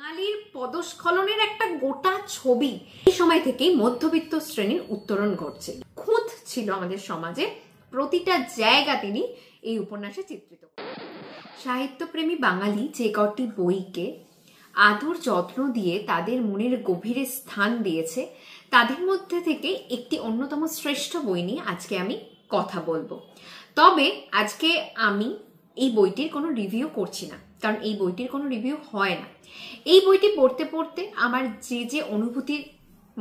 বাঙালির পদস্খলনের একটা গোটা ছবি এই সময় থেকেই মধ্যবিত্ত শ্রেণীর উত্তরণ ঘটছে। খুঁত ছিল আমাদের সমাজে, প্রতিটা জায়গা তিনি এই উপন্যাসে চিত্রিত করেন। সাহিত্যপ্রেমী বাঙালি যে কটি বইকে আদর যত্ন দিয়ে তাদের মনের গভীরে স্থান দিয়েছে, তাদের মধ্যে থেকে একটি অন্যতম শ্রেষ্ঠ বই নিয়ে আজকে আমি কথা বলবো। তবে আজকে আমি এই বইটির কোনো রিভিউ করছি না, কারণ এই বইটির কোনো রিভিউ হয় না। এই বইটি পড়তে পড়তে আমার যে যে অনুভূতির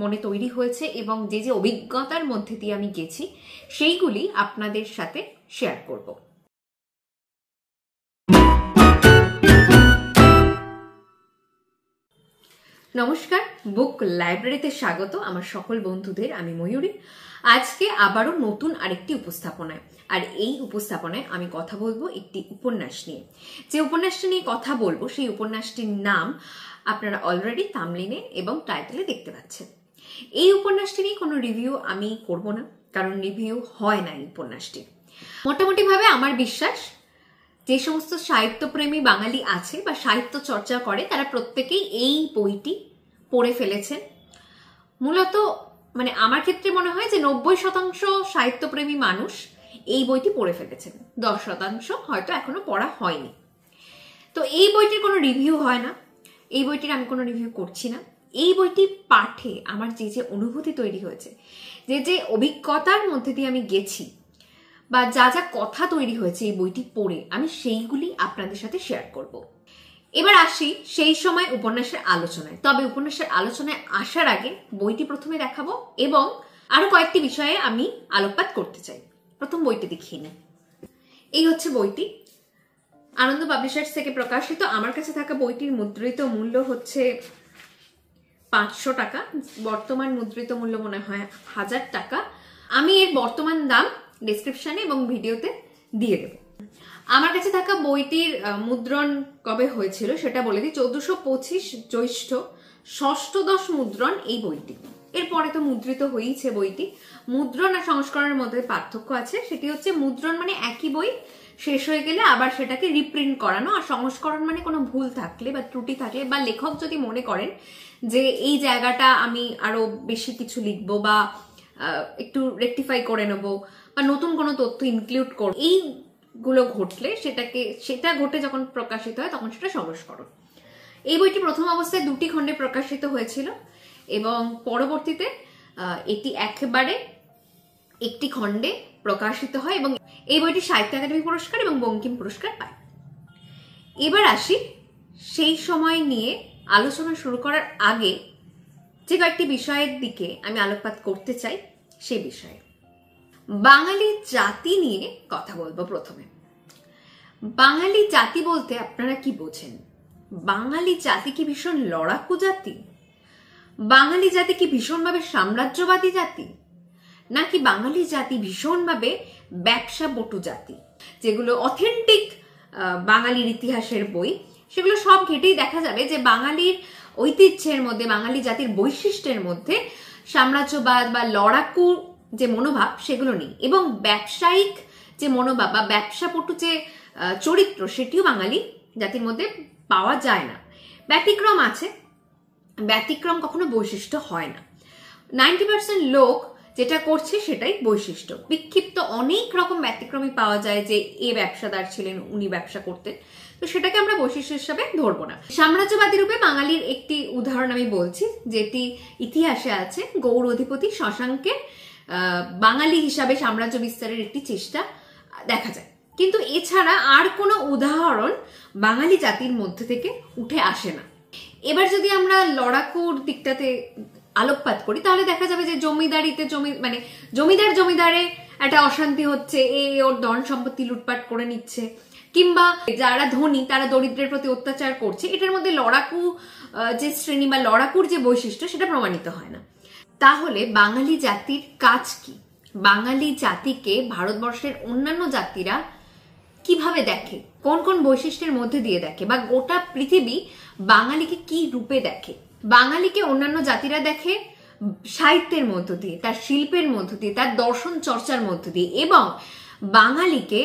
মনে তৈরি হয়েছে এবং যে যে অভিজ্ঞতার মধ্যে দিয়ে আমি গেছি, সেইগুলি আপনাদের সাথে শেয়ার করব। নমস্কার, বুক লাইব্রেরিতে স্বাগত আমার সকল বন্ধুদের। আমি ময়ূরী। আজকে আবারও নতুন আরেকটি উপস্থাপনায়, আর এই উপস্থাপনায় আমি কথা বলবো একটি উপন্যাস নিয়ে। যে উপন্যাসটি নিয়ে কথা বলবো সেই উপন্যাসটির নাম আপনারা অলরেডি থাম্বনেইলে এবং টাইটেলে দেখতে পাচ্ছেন। এই উপন্যাসটি নিয়ে কোনো রিভিউ আমি করব না, কারণ রিভিউ হয় না এই উপন্যাসটি। মোটামুটি ভাবে আমার বিশ্বাস, যে সমস্ত সাহিত্যপ্রেমী বাঙালি আছে বা সাহিত্য চর্চা করে, তারা প্রত্যেকেই এই বইটি পড়ে ফেলেছেন। মূলত আমার ক্ষেত্রে মনে হয় যে 90% সাহিত্যপ্রেমী মানুষ এই বইটি পড়ে ফেলেছেন, 10% হয়তো এখনো পড়া হয়নি। তো এই বইটির কোনো রিভিউ হয় না, এই বইটির আমি কোনো রিভিউ করছি না। এই বইটি পাঠে আমার যে যে অনুভূতি তৈরি হয়েছে, যে যে অভিজ্ঞতার মধ্যে দিয়ে আমি গেছি, বা যা যা কথা তৈরি হয়েছে এই বইটি পড়ে, আমি সেইগুলি আপনাদের সাথে শেয়ার করব। এবার আসি সেই সময় উপন্যাসের আলোচনায়। তবে উপন্যাসের আলোচনায় আসার আগে বইটি প্রথমে দেখাবো এবং আরো কয়েকটি বিষয়ে আমি আলোকপাত করতে চাই। প্রথম বইটি দেখিয়ে নিই। এই হচ্ছে বইটি, আনন্দ পাবলিশার্স থেকে প্রকাশিত। আমার কাছে থাকা বইটির মুদ্রিত মূল্য হচ্ছে 500 টাকা। বর্তমান মুদ্রিত মূল্য মনে হয় 1000 টাকা। আমি এর বর্তমান দাম ডেসক্রিপশনে এবং ভিডিওতে দিয়ে দেব। আমার কাছে থাকা বইটির মুদ্রণ কবে হয়েছিল সেটা বলে দিই। 1425 জ্যৈষ্ঠ ষষ্ঠদশ মুদ্রণ এই বইটি। এরপরে তো মুদ্রিত হয়েছে বইটি। মুদ্রণ আর সংস্করণের মধ্যে পার্থক্য আছে। সেটি হচ্ছে মুদ্রণ মানে একই বই শেষ হয়ে গেলে আবার সেটাকে রিপ্রিন্ট করানো, আর সংস্করণ মানে কোনো ভুল থাকলে বা ত্রুটি থাকলে, বা লেখক যদি মনে করেন যে এই জায়গাটা আমি আরো বেশি কিছু লিখবো বা একটু রেকটিফাই করে নেবো বা নতুন কোনো তথ্য ইনক্লুড করবো, এইগুলো ঘটলে সেটা ঘটে যখন প্রকাশিত হয় তখন সেটা সংস্করণ। এই বইটি প্রথম অবস্থায় 2টি খণ্ডে প্রকাশিত হয়েছিল এবং পরবর্তীতে এটি একেবারে একটি খণ্ডে প্রকাশিত হয় এবং এই বইটি সাহিত্য একাডেমি পুরস্কার এবং বঙ্কিম পুরস্কার পায়। এবার আসি সেই সময় নিয়ে আলোচনা শুরু করার আগে যে কয়েকটি বিষয়ের দিকে আমি আলোকপাত করতে চাই, সে বিষয়ে বাঙালি জাতি নিয়ে কথা বলবো। প্রথমে, বাঙালি জাতি বলতে আপনারা কি বোঝেন? বাঙালি জাতি কি ভীষণ লড়াকু জাতি? বাঙালি জাতি কি ভীষণভাবে সাম্রাজ্যবাদী জাতি? নাকি বাঙালি জাতি ভীষণভাবে ব্যবসা বটু জাতি? যেগুলো অথেন্টিক বাঙালির ইতিহাসের বই, সেগুলো সব ঘেটেই দেখা যাবে যে বাঙালির ঐতিহ্যের মধ্যে, বাঙালি জাতির বৈশিষ্ট্যের মধ্যে সাম্রাজ্যবাদ বা লড়াকু যে মনোভাব সেগুলো নেই, এবং ব্যবসায়িক যে মনোভাব বা ব্যবসাপটু যে চরিত্র সেটিও বাঙালি জাতির মধ্যে পাওয়া যায় না। ব্যতিক্রম আছে, ব্যতিক্রম কখনো বৈশিষ্ট্য হয় না। 90% লোক যেটা করছে সেটাই বৈশিষ্ট্য। বিক্ষিপ্ত অনেক রকম ব্যতিক্রমী পাওয়া যায়, যে এ ব্যবসাদার ছিলেন, উনি ব্যবসা করতেন, তো সেটাকে আমরা বৈশিষ্ট্য হিসাবে ধরবো না। সাম্রাজ্যবাদী রূপে বাঙালির একটি উদাহরণ আমি বলছি, যেটি ইতিহাসে আছে। গৌড় অধিপতি শশাঙ্কের বাঙালি হিসাবে সাম্রাজ্য বিস্তারের একটি চেষ্টা দেখা যায়, কিন্তু এছাড়া আর কোনো উদাহরণ বাঙালি জাতির মধ্যে থেকে উঠে আসে না। এবার যদি আমরা লড়াকুর দিকটাতে আলোকপাত করি, তাহলে দেখা যাবে যে জমিদারিতে জমিদারে একটা অশান্তি হচ্ছে, ওর ধন সম্পত্তি লুটপাট করে নিচ্ছে, কিংবা যারা ধনী তারা দরিদ্রের প্রতি অত্যাচার করছে। এটার মধ্যে লড়াকু যে শ্রেণী বা লড়াকুর যে বৈশিষ্ট্য সেটা প্রমাণিত হয় না। তাহলে বাঙালি জাতির কাজ কি? বাঙালি জাতিকে ভারতবর্ষের অন্যান্য জাতিরা কিভাবে দেখে, কোন কোন বৈশিষ্ট্যের মধ্যে দিয়ে দেখে, বা গোটা পৃথিবী বাঙালিকে কি রূপে দেখে? বাঙালিকে অন্যান্য জাতিরা দেখে সাহিত্যের মধ্য দিয়ে, তার শিল্পের মধ্য দিয়ে, তার দর্শন চর্চার মধ্য দিয়ে, এবং বাঙালিকে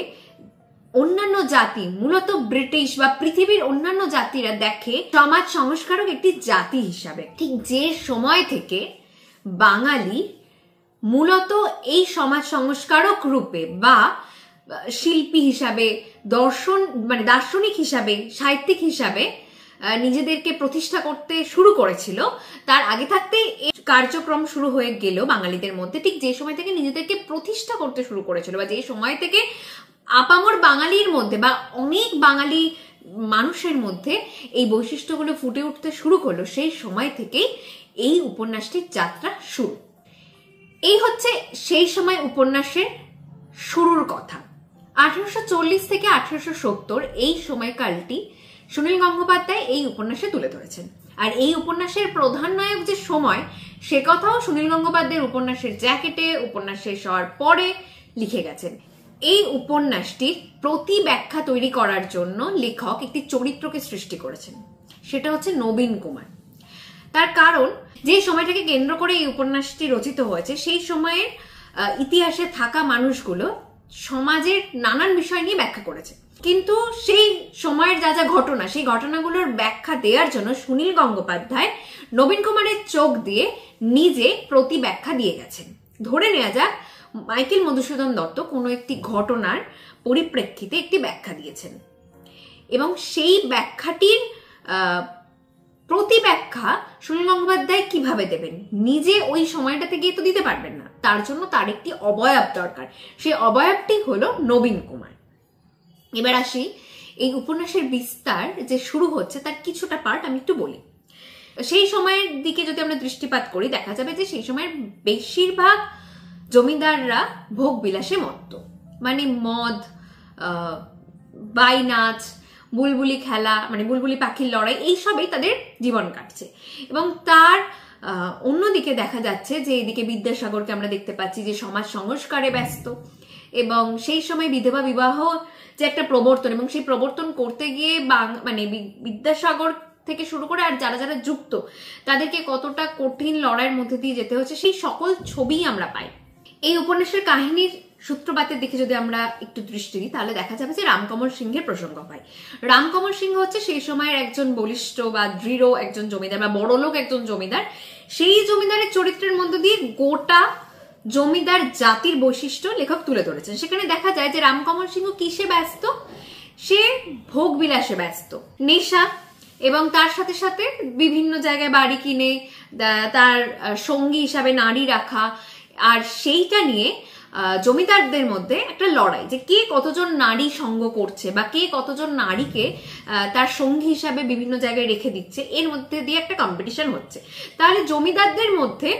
অন্যান্য জাতি, মূলত ব্রিটিশ বা পৃথিবীর অন্যান্য জাতিরা দেখে সমাজ সংস্কারক একটি জাতি হিসাবে। ঠিক যে সময় থেকে বাঙালি মূলত এই সমাজ সংস্কারক রূপে বা শিল্পী হিসাবে, দার্শনিক হিসাবে, সাহিত্যিক হিসাবে নিজেদেরকে প্রতিষ্ঠা করতে শুরু করেছিল, তার আগে থাকতেই এই কার্যক্রম শুরু হয়ে গেল বাঙালিদের মধ্যে। ঠিক যে সময় থেকে নিজেদেরকে প্রতিষ্ঠা করতে শুরু করেছিল বা যে সময় থেকে আপামর বাঙালির মধ্যে বা অনেক বাঙালি মানুষের মধ্যে এই বৈশিষ্ট্যগুলো ফুটে উঠতে শুরু করলো, সেই সময় থেকেই এই উপন্যাসটির যাত্রা শুরু। এই হচ্ছে সেই সময় উপন্যাসের শুরুর কথা। 1840 থেকে 1870 এই সময়কালটি সুনীল গঙ্গোপাধ্যায় এই উপন্যাসে তুলে ধরেছেন। আর এই উপন্যাসের প্রধান নায়ক যে সময়, সে কথাও সুনীল গঙ্গোপাধ্যায়ের উপন্যাসের জ্যাকেটে, উপন্যাস শেষ হওয়ার পরে লিখে গেছেন। এই উপন্যাসটির প্রতি ব্যাখ্যা তৈরি করার জন্য লেখক একটি চরিত্রকে সৃষ্টি করেছেন, সেটা হচ্ছে নবীন কুমার। তার কারণ, যে সময়টাকে কেন্দ্র করে এই উপন্যাসটি রচিত হয়েছে, সেই সময়ের ইতিহাসে থাকা মানুষগুলো সমাজের নানান বিষয় নিয়ে ব্যাখ্যা করেছে, কিন্তু সেই সময়ের যা যা ঘটনা, সেই ঘটনাগুলোর ব্যাখ্যা দেওয়ার জন্য সুনীল গঙ্গোপাধ্যায় নবীন কুমারের চোখ দিয়ে নিজে প্রতি ব্যাখ্যা দিয়ে গেছেন। ধরে নেওয়া যাক মাইকেল মধুসূদন দত্ত কোনো একটি ঘটনার পরিপ্রেক্ষিতে একটি ব্যাখ্যা দিয়েছেন, এবং সেই ব্যাখ্যাটির প্রতি ব্যাখ্যা সুনীল গঙ্গোপাধ্যায় কিভাবে দেবেন? নিজে ওই সময়টাতে গিয়ে তো দিতে পারবেন না, তার জন্য তার একটি অবয়ব দরকার। সেই অবয়বটি হলো নবীন কুমার। এবার আসি এই উপন্যাসের বিস্তার যে শুরু হচ্ছে, তার কিছুটা পার্ট আমি একটু বলি। সেই সময়ের দিকে যদি আমরা দৃষ্টিপাত করি, দেখা যাবে যে সেই সময়ের বেশিরভাগ জমিদাররা ভোগ বিলাসে মত্ত, মানে মদ, বাইনাচ, বুলবুলি খেলা, মানে বুলবুলি পাখির লড়াই, এইসবেই তাদের জীবন কাটছে। এবং তার অন্যদিকে দেখা যাচ্ছে যে এদিকে বিদ্যাসাগরকে আমরা দেখতে পাচ্ছি যে সমাজ সংস্কারে ব্যস্ত, এবং সেই সময় বিধবা বিবাহ যে একটা প্রবর্তন, এবং সেই প্রবর্তন করতে গিয়ে মানে বিদ্যাসাগর থেকে শুরু করে আর যারা যারা যুক্ত, তাদেরকে কতটা কঠিন লড়াইয়ের মধ্যে দিয়ে যেতে হচ্ছে, সেই সকল ছবি আমরা পাই। এই উপন্যাসের কাহিনীর সূত্রপাতের দিকে যদি আমরা একটু দৃষ্টি দিই, তাহলে দেখা যাবে যে রামকমল সিংহের প্রসঙ্গ পাই। রামকমল সিংহ হচ্ছে সেই সময়ের একজন বলিষ্ঠ বা দৃঢ় একজন জমিদার বা বড়লোক একজন জমিদার। সেই জমিদারের চরিত্রের মধ্যে দিয়ে গোটা জমিদার জাতির বৈশিষ্ট্য লেখক তুলে ধরেছেন। সেখানে দেখা যায় যে রামকমল সিংহ কিসে ব্যস্ত? সে ভোগ বিলাসে ব্যস্ত, নেশা, এবং তার সাথে সাথে বিভিন্ন জায়গায় বাড়ি কিনে তার সঙ্গী হিসাবে নারী রাখা, আর সেইটা নিয়ে জমিদারদের মধ্যে একটা লড়াই, যে কে কতজন নারী সঙ্গ করছে বা কে কতজন নারীকে তার সঙ্গী হিসাবে বিভিন্ন জায়গায় রেখে দিচ্ছে, এর মধ্যে দিয়ে একটা কম্পিটিশন হচ্ছে। তাহলে জমিদারদের মধ্যে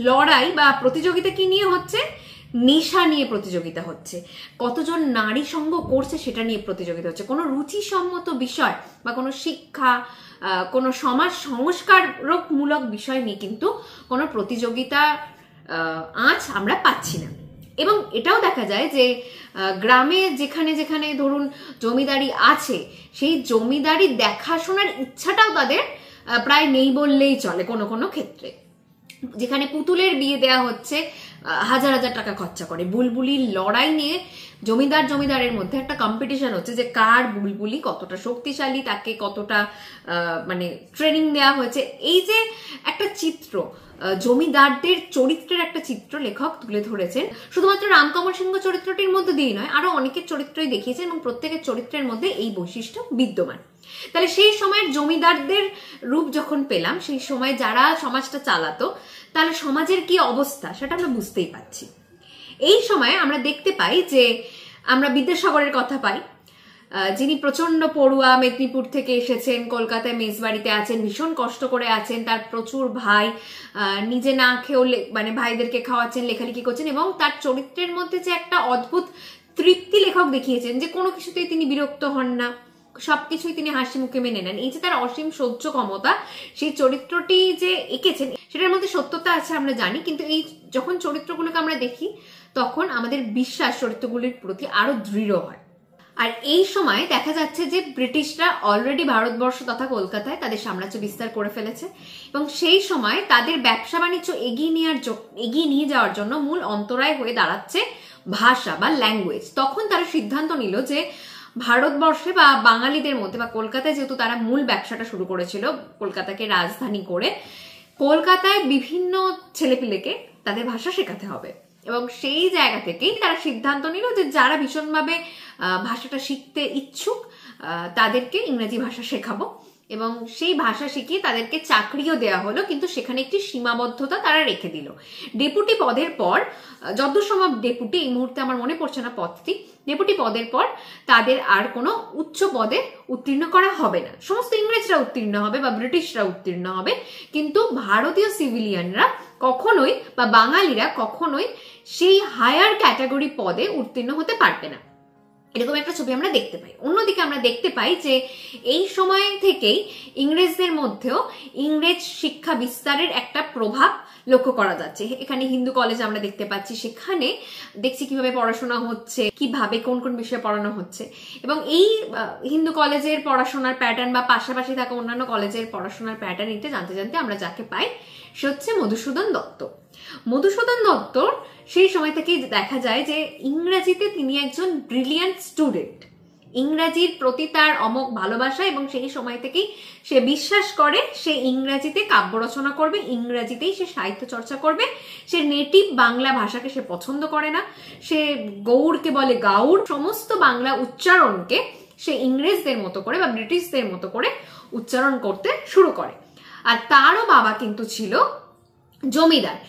লড়াই বা প্রতিযোগিতা কি নিয়ে হচ্ছে? নেশা নিয়ে প্রতিযোগিতা হচ্ছে, কতজন নারী সঙ্গ করছে সেটা নিয়ে প্রতিযোগিতা হচ্ছে। কোনো রুচিসম্মত বিষয় বা কোনো শিক্ষা, কোনো সমাজ সংস্কারমূলক বিষয় নিয়ে কিন্তু কোনো প্রতিযোগিতা আজ আমরা পাচ্ছি না। এবং এটাও দেখা যায় যে গ্রামে যেখানে যেখানে ধরুন জমিদারি আছে, সেই জমিদারি দেখাশোনার ইচ্ছাটাও তাদের প্রায় নেই বললেই চলে। কোনো কোনো ক্ষেত্রে যেখানে পুতুলের বিয়ে দেওয়া হচ্ছে, হাজার হাজার টাকা খরচা করে, বুলবুলির লড়াই নিয়ে জমিদারের মধ্যে একটা কম্পিটিশন হচ্ছে যে কার বুলবুলি কতটা শক্তিশালী, তাকে কতটা মানে ট্রেনিং দেওয়া হয়েছে। এই যে একটা চিত্র, জমিদারদের চরিত্রের একটা চিত্র লেখক তুলে ধরেছেন। শুধুমাত্র রামকমল সিংহ চরিত্রটির মধ্যে দিয়েই নয়, আরো অনেকের চরিত্রই দেখিয়েছেন, এবং প্রত্যেকের চরিত্রের মধ্যে এই বৈশিষ্ট্য বিদ্যমান। তাহলে সেই সময়ের জমিদারদের রূপ যখন পেলাম, সেই সময় যারা সমাজটা চালাতো, তাহলে সমাজের কি অবস্থা সেটা আমরা বুঝতেই পারছি। এই সময় আমরা দেখতে পাই যে আমরা বিদ্যাসাগরের কথা পাই, যিনি প্রচন্ড পড়ুয়া, মেদিনীপুর থেকে এসেছেন, কলকাতায় মেস বাড়িতে আছেন, ভীষণ কষ্ট করে আছেন, তার প্রচুর ভাই, নিজে না খেয়েও মানে ভাইদেরকে খাওয়াচ্ছেন, লেখালেখি করছেন, এবং তার চরিত্রের মধ্যে যে একটা অদ্ভুত তৃপ্তি লেখক দেখিয়েছেন, যে কোনো কিছুতেই তিনি বিরক্ত হন না, সবকিছুই তিনি হাসি মুখে মেনে নেন। এই যে তার অসীম সহ্য ক্ষমতা, সেই চরিত্রটি যে এঁকেছেন সেটার মধ্যে সত্যতা আছে আমরা জানি, কিন্তু এই যখন চরিত্রগুলোকে আমরা দেখি তখন আমাদের বিশ্বাস চরিত্রগুলির প্রতি আরো দৃঢ় হয়। আর এই সময় দেখা যাচ্ছে যে ব্রিটিশরা অলরেডি ভারতবর্ষ তথা কলকাতায় তাদের সাম্রাজ্য বিস্তার করে ফেলেছে, এবং সেই সময় তাদের ব্যবসা বাণিজ্য এগিয়ে নিয়ে যাওয়ার জন্য মূল অন্তরায় হয়ে দাঁড়াচ্ছে ভাষা বা ল্যাঙ্গুয়েজ, তখন তারা সিদ্ধান্ত নিল যে ভারতবর্ষে বা বাঙালিদের মধ্যে বা কলকাতায়, যেহেতু তারা মূল ব্যবসাটা শুরু করেছিল কলকাতাকে রাজধানী করে, কলকাতায় বিভিন্ন ছেলেপিলেকে তাদের ভাষা শেখাতে হবে। এবং সেই জায়গা থেকেই তারা সিদ্ধান্ত নিল যে যারা ভীষণভাবে ভাষাটা শিখতে ইচ্ছুক তাদেরকে ইংরেজি ভাষা শেখাবো, এবং সেই ভাষা শিখিয়ে তাদেরকে চাকরিও দেওয়া হলো, কিন্তু সেখানে একটি সীমাবদ্ধতা তারা রেখে দিল। ডেপুটি পদের পর, যতদূর সম্ভব ডেপুটি, এই মুহূর্তে আমার মনে পড়ছে না পদটি, ডেপুটি পদের পর তাদের আর কোনো উচ্চ পদে উত্তীর্ণ করা হবে না। সমস্ত ইংরেজরা উত্তীর্ণ হবে বা ব্রিটিশরা উত্তীর্ণ হবে, কিন্তু ভারতীয় সিভিলিয়ানরা কখনোই বা বাঙালিরা কখনোই সেই হায়ার ক্যাটাগরি পদে উত্তীর্ণ হতে পারবে না। এরকম একটা ছবি আমরা দেখতে পাই। অন্যদিকে আমরা দেখতে পাই যে এই সময় থেকেই ইংরেজদের মধ্যেও ইংরেজ শিক্ষা বিস্তারের একটা প্রভাব লক্ষ্য করা যাচ্ছে। এখানে হিন্দু কলেজ আমরা দেখতে পাচ্ছি, সেখানে দেখছি কিভাবে পড়াশোনা হচ্ছে, কিভাবে কোন কোন বিষয়ে পড়ানো হচ্ছে। এবং এই হিন্দু কলেজের পড়াশোনার প্যাটার্ন বা পাশাপাশি থাকা অন্যান্য কলেজের পড়াশোনার প্যাটার্ন নিতে জানতে জানতে আমরা যাকে পাই সে হচ্ছে মধুসূদন দত্ত। মধুসূদন দত্তর সেই সময় থেকেই দেখা যায় যে ইংরেজিতে তিনি একজন ব্রিলিয়ান্ট স্টুডেন্ট। ইংরেজির প্রতি তার অমোঘ ভালোবাসা, এবং সেই সময় থেকেই সে বিশ্বাস করে সে ইংরেজিতে কাব্য রচনা করবে, ইংরেজিতেই সে সাহিত্য চর্চা করবে। সে নেটিভ বাংলা ভাষাকে সে পছন্দ করে না, সে গৌড়কে বলে গাউড়, সমস্ত বাংলা উচ্চারণকে সে ইংরেজদের মতো করে বা ব্রিটিশদের মতো করে উচ্চারণ করতে শুরু করে। আর তারও বাবা কিন্তু ছিল জমিদার।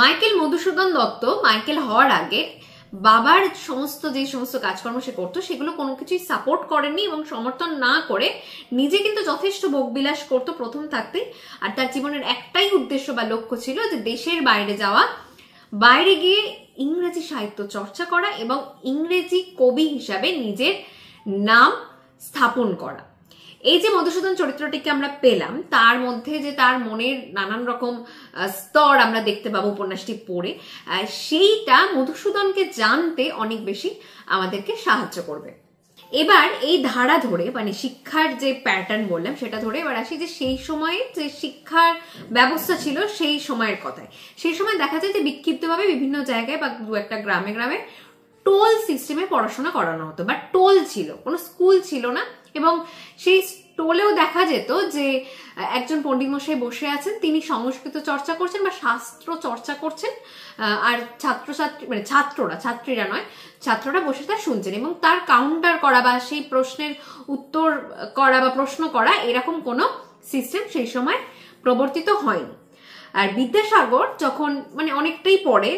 মাইকেল মধুসূদন দত্ত মাইকেল হওয়ার আগে বাবার যে সমস্ত কাজকর্ম সে করতো সেগুলো কোনো কিছুই সাপোর্ট করেনি এবং সমর্থন না করে নিজে কিন্তু যথেষ্ট ভোগবিলাস করতো প্রথম থাকতেই। আর তার জীবনের একটাই উদ্দেশ্য বা লক্ষ্য ছিল যে দেশের বাইরে যাওয়া, বাইরে গিয়ে ইংরেজি সাহিত্য চর্চা করা এবং ইংরেজি কবি হিসাবে নিজের নাম স্থাপন করা। এই যে মধুসূদন চরিত্রটিকে আমরা পেলাম, তার মধ্যে যে তার মনের নানান রকম স্তর আমরা দেখতে পাবো উপন্যাসটি পড়ে, সেইটা মধুসূদনকে জানতে অনেক বেশি আমাদেরকে সাহায্য করবে। এবার এই ধারা ধরে, মানে শিক্ষার যে প্যাটার্ন বললাম সেটা ধরে এবার আসি যে সেই সময়ে যে শিক্ষার ব্যবস্থা ছিল সেই সময়ের কথায়। সেই সময় দেখা যায় যে বিক্ষিপ্তভাবে বিভিন্ন জায়গায় বা দু একটা গ্রামে গ্রামে টোল সিস্টেমে পড়াশোনা করানো হতো, বা টোল ছিল, কোনো স্কুল ছিল না। এবং সেই টোলেও দেখা যেত যে একজন পণ্ডিত মশাই বসে আছেন, তিনি সংস্কৃত চর্চা করছেন বা শাস্ত্র চর্চা করছেন, আর ছাত্ররা বসে তা শুনছেন এবং তার কাউন্টার করা বা সেই প্রশ্নের উত্তর করা বা প্রশ্ন করা, এরকম কোনো সিস্টেম সেই সময় প্রবর্তিত হয়নি। আর বিদ্যাসাগর যখন, মানে অনেকটাই পরে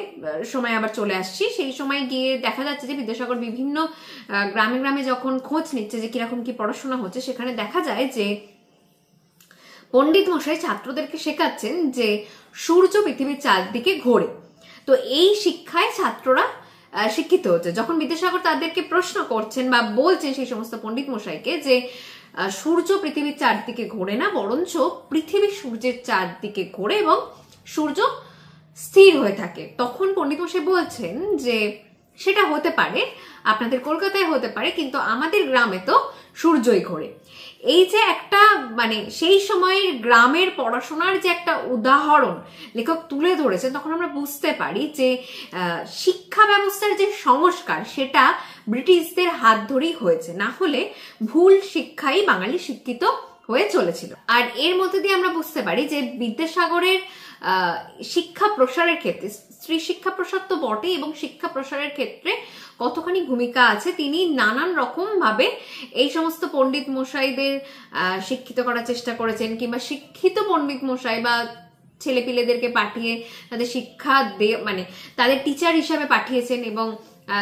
সময় আবার চলে আসছি, সেই সময় গিয়ে দেখা যাচ্ছে যে বিদ্যাসাগর বিভিন্ন গ্রামে গ্রামে যখন খোঁজ নিচ্ছে যে কিরকম কি পড়াশোনা হচ্ছে, সেখানে দেখা যায় যে পণ্ডিত মশাই ছাত্রদেরকে শেখাচ্ছেন যে সূর্য পৃথিবীর চারদিকে ঘোরে। তো এই শিক্ষায় ছাত্ররা শিক্ষিত হচ্ছে। যখন বিদ্যাসাগর তাদেরকে প্রশ্ন করছেন বা বলছেন সেই সমস্ত পণ্ডিত মশাইকে যে সূর্য পৃথিবীর চারদিকে ঘোরে না, বরঞ্চ পৃথিবী সূর্যের চারদিকে ঘোরে এবং সূর্য স্থির হয়ে থাকে, তখন পণ্ডিত মশাই বলছেন যে সেটা হতে পারে, আপনাদের কলকাতায় হতে পারে, কিন্তু আমাদের গ্রামে তো সূর্যই ঘোরে। এই যে একটা, মানে সেই সময়ের গ্রামের পড়াশোনার যে একটা উদাহরণ লেখক তুলে ধরেছেন, তখন আমরা বুঝতে পারি যে শিক্ষা ব্যবস্থার যে সংস্কার সেটা ব্রিটিশদের হাত ধরেই হয়েছে, না হলে ভুল শিক্ষাই বাঙালি শিক্ষিত হয়ে চলেছিল। আর এর মধ্যে দিয়ে আমরা বুঝতে পারি যে বিদ্যাসাগরের শিক্ষা প্রসারের ক্ষেত্রে, স্ত্রী শিক্ষা প্রসার তো বটেই, এবং শিক্ষা প্রসারের ক্ষেত্রে কতখানি ভূমিকা আছে। তিনি নানান রকম ভাবে এই সমস্ত পণ্ডিত মশাইদের শিক্ষিত করার চেষ্টা করেছেন, কিংবা শিক্ষিত পণ্ডিত মশাই বা ছেলেপিলেদেরকে পাঠিয়ে তাদের শিক্ষা মানে তাদের টিচার হিসাবে পাঠিয়েছেন এবং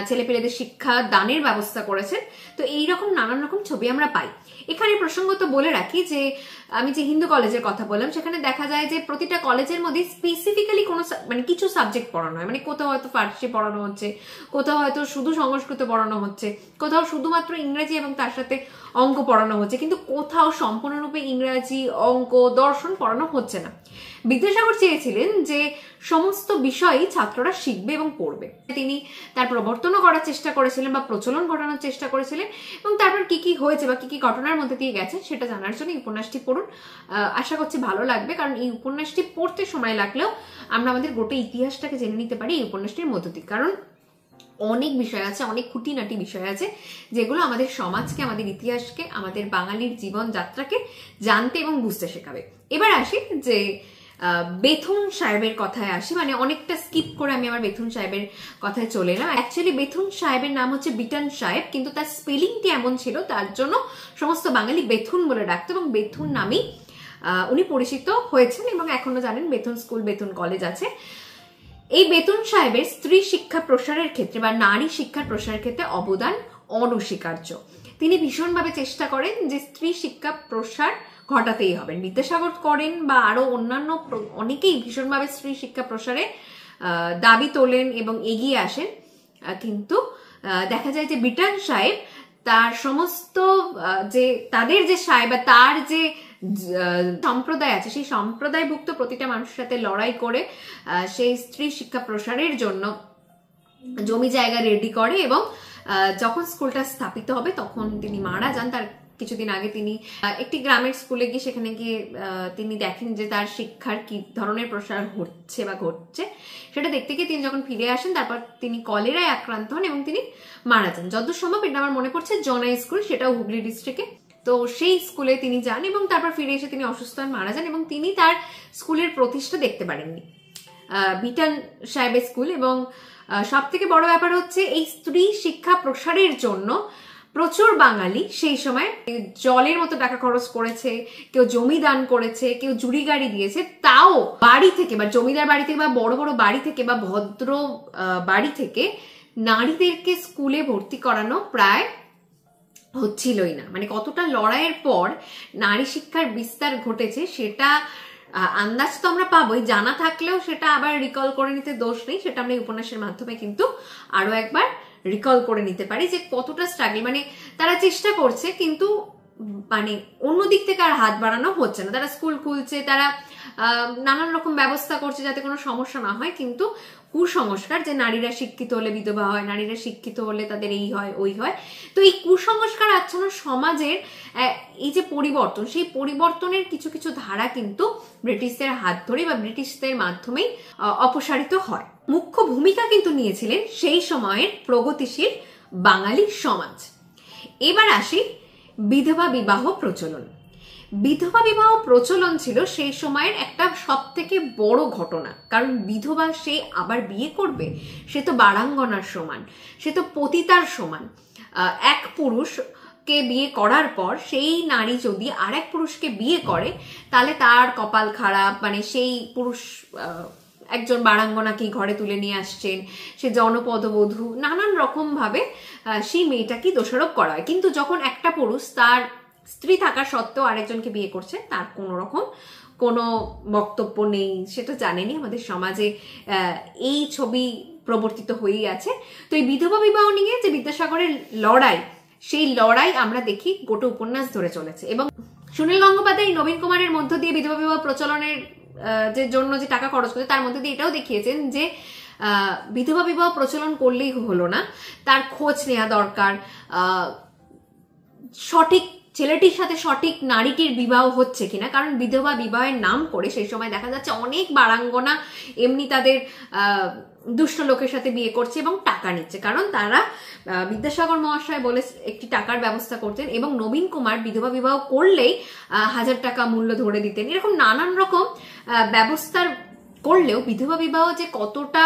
ছেলেপিলেদের শিক্ষা দানের ব্যবস্থা করেছেন। তো এইরকম নানান রকম ছবি আমরা পাই। এখানে প্রসঙ্গত বলে রাখি যে আমি যে হিন্দু কলেজের কথা বললাম, সেখানে দেখা যায় যে প্রতিটা কলেজের মধ্যে স্পেসিফিক্যালি কোনো মানে কিছু সাবজেক্ট পড়ানো হয়। মানে কোথাও হয়তো ফার্সি পড়ানো হচ্ছে, কোথাও হয়তো শুধু সংস্কৃত পড়ানো হচ্ছে, কোথাও শুধুমাত্র ইংরেজি এবং তার সাথে অঙ্ক পড়ানো হচ্ছে, কিন্তু কোথাও সম্পূর্ণরূপে ইংরাজি, অঙ্ক, দর্শন পড়ানো হচ্ছে না। বিদ্যাসাগর চেয়েছিলেন যে সমস্ত বিষয়ই ছাত্ররা শিখবে এবং পড়বে। তিনি তার প্রবর্তনও করার চেষ্টা করেছিলেন বা প্রচলন ঘটানোর চেষ্টা করেছিলেন, এবং তারপর কি কি হয়েছে বা কি কি ঘটনার মধ্যে দিয়ে গেছে সেটা জানার জন্য এই উপন্যাসটি পড়ুন। আশা করছি ভালো লাগবে, কারণ এই উপন্যাসটি পড়তে সময় লাগলেও আমরা আমাদের গোটা ইতিহাসটাকে জেনে নিতে পারি এই উপন্যাসটির মধ্য দিয়ে। কারণ অনেক বিষয় আছে, অনেক খুঁটিনাটি বিষয় আছে যেগুলো আমাদের সমাজকে, আমাদের ইতিহাসকে, আমাদের বাঙালির জীবনযাত্রাকে জানতে এবং বুঝতে শেখাবে। এবার আসি যে বেথুন সাহেবের কথায় আসি, মানে অনেকটা স্কিপ করে আমি আমার বেথুন সাহেবের কথায় চলে এলাম। অ্যাকচুয়ালি বেথুন সাহেবের নাম হচ্ছে বিটন সাহেব, কিন্তু তার স্পেলিংটি এমন ছিল তার জন্য সমস্ত বাঙালি বেথুন বলে ডাকতো এবং বেথুন নামেই উনি পরিচিত হয়েছেন এবং এখনো জানেন বেথুন স্কুল, বেথুন কলেজ আছে। এই বেথুন সাহেবের স্ত্রী শিক্ষা প্রসারের ক্ষেত্রে বা নারী শিক্ষার প্রসারের ক্ষেত্রে অবদান অনস্বীকার্য। তিনি ভীষণভাবে চেষ্টা করেন যে স্ত্রী শিক্ষা প্রসার ঘটাতেই হবে। বিদ্যাসাগর করেন বা আরো অন্যান্য অনেকেই ভীষণভাবে স্ত্রী শিক্ষা প্রসারে দাবি তোলেন এবং এগিয়ে আসেন, কিন্তু দেখা যায় যে বিটন সাহেব তার সমস্ত যে তাদের যে সাহেব বা তার যে সম্প্রদায় আছে সেই সম্প্রদায়ভুক্ত প্রতিটা মানুষের সাথে লড়াই করে সেই স্ত্রী শিক্ষা প্রসারের জন্য জমি জায়গা রেডি করে এবং যখন স্কুলটা স্থাপিত হবে তখন তিনি মারা যান। তার কিছুদিন আগে তিনি একটি গ্রামের স্কুলে গিয়ে সেখানে গিয়ে তিনি দেখেন যে তার শিক্ষার কি ধরনের প্রসার হচ্ছে বা ঘটছে, সেটা দেখতে গিয়ে তিনি যখন ফিরে আসেন তারপর তিনি কলেরায় আক্রান্ত হন এবং তিনি মারা যান। যতদূর সম্ভব এটা আমার মনে পড়ছে জনাই স্কুল, সেটাও হুগলি ডিস্ট্রিক্টে। তো সেই স্কুলে তিনি যান এবং তারপর ফিরে এসে তিনি অসুস্থ হন, মারা যান এবং তিনি তার স্কুলের প্রতিষ্ঠা দেখতে পারেননি, বিটন সাহেবের স্কুল। এবং সব থেকে বড় ব্যাপার হচ্ছে এই স্ত্রী শিক্ষা প্রসারের জন্য প্রচুর বাঙালি সেই সময় জলের মতো টাকা খরচ করেছে, কেউ জমি দান করেছে, কেউ জুড়ি গাড়ি দিয়েছে, তাও বাড়ি থেকে বা জমিদার বাড়ি থেকে বা বড় বড় বাড়ি থেকে বা ভদ্র বাড়ি থেকে নারীদেরকে স্কুলে ভর্তি করানো প্রায় হচ্ছিলই না। মানে কতটা লড়াইয়ের পর নারী শিক্ষার বিস্তার ঘটেছে সেটা আন্দাজ তো আমরা পাবোই, জানা থাকলেও সেটা আবার রিকল করে নিতে দোষ নেই, সেটা আমরা এই উপন্যাসের মাধ্যমে কিন্তু আরো একবার রিকল করে নিতে পারি যে কতটা স্ট্রাগল, মানে তারা চেষ্টা করছে কিন্তু মানে অন্য দিক থেকে আর হাত বাড়ানো হচ্ছে না। তারা স্কুল খুলছে, তারা নানান রকম ব্যবস্থা করছে যাতে কোনো সমস্যা না হয়, কিন্তু কুসংস্কার যে নারীরা শিক্ষিত হলে বিধবা হয়, নারীরা শিক্ষিত হলে তাদের এই হয় ওই হয়, তো এই কুসংস্কার আচ্ছন্ন সমাজের এই যে পরিবর্তন, সেই পরিবর্তনের কিছু কিছু ধারা কিন্তু ব্রিটিশদের হাত ধরে বা ব্রিটিশদের মাধ্যমেই অপসারিত হয়। মুখ্য ভূমিকা কিন্তু নিয়েছিলেন সেই সময়ের প্রগতিশীল বাঙালি সমাজ। এবার আসি বিধবা বিবাহ প্রচলন। বিধবা বিবাহ প্রচলন ছিল সেই সময়ের একটা সব থেকে বড় ঘটনা, কারণ বিধবা সে আবার বিয়ে করবে, সে তো বারাঙ্গনার সমান, সে তো পতিতার সমান। এক পুরুষকে বিয়ে করার পর সেই নারী যদি আর এক পুরুষকে বিয়ে করে তাহলে তার কপাল খারাপ, মানে সেই পুরুষ একজন বারাঙ্গনাকে ঘরে তুলে নিয়ে আসছেন, সে জনপদবধূ, নানান রকম ভাবে সেই মেয়েটাকে দোষারোপ করা হয়। কিন্তু যখন একটা পুরুষ তার স্ত্রী থাকা সত্ত্বেও আরেকজনকে বিয়ে করছে তার কোনো রকম কোনো বক্তব্য নেই, সেটা জানেনি। আমাদের সমাজে এই ছবি প্রবর্তিত হয়েই আছে। তো এই বিধবা বিবাহ নিয়ে যে বিদ্যাসাগরের লড়াই, সেই লড়াই আমরা দেখি গোটা উপন্যাস ধরে চলেছে। এবং সুনীল গঙ্গোপাধ্যায় নবীন কুমারের মধ্য দিয়ে বিধবা বিবাহ প্রচলনের যে জন্য যে টাকা খরচ করছে তার মধ্যে দিয়ে এটাও দেখিয়েছেন যে বিধবা বিবাহ প্রচলন করলেই হলো না, তার খোঁজ নেওয়া দরকার, সঠিক ছেলেটির সাথে সঠিক নারীটির বিবাহ হচ্ছে কিনা। কারণ বিধবা বিবাহের নাম করে সেই সময় দেখা যাচ্ছে অনেক বারাঙ্গনা এমনি তাদের দুষ্ট লোকের সাথে বিয়ে করছে এবং টাকা নিচ্ছে, কারণ তারা বিদ্যাসাগর মহাশয় বলে একটি টাকার ব্যবস্থা করতেন এবং নবীন কুমার বিধবা বিবাহ করলেই 1000 টাকা মূল্য ধরে দিতেন। এরকম নানান রকম ব্যবস্থার করলেও বিধবা বিবাহ যে কতটা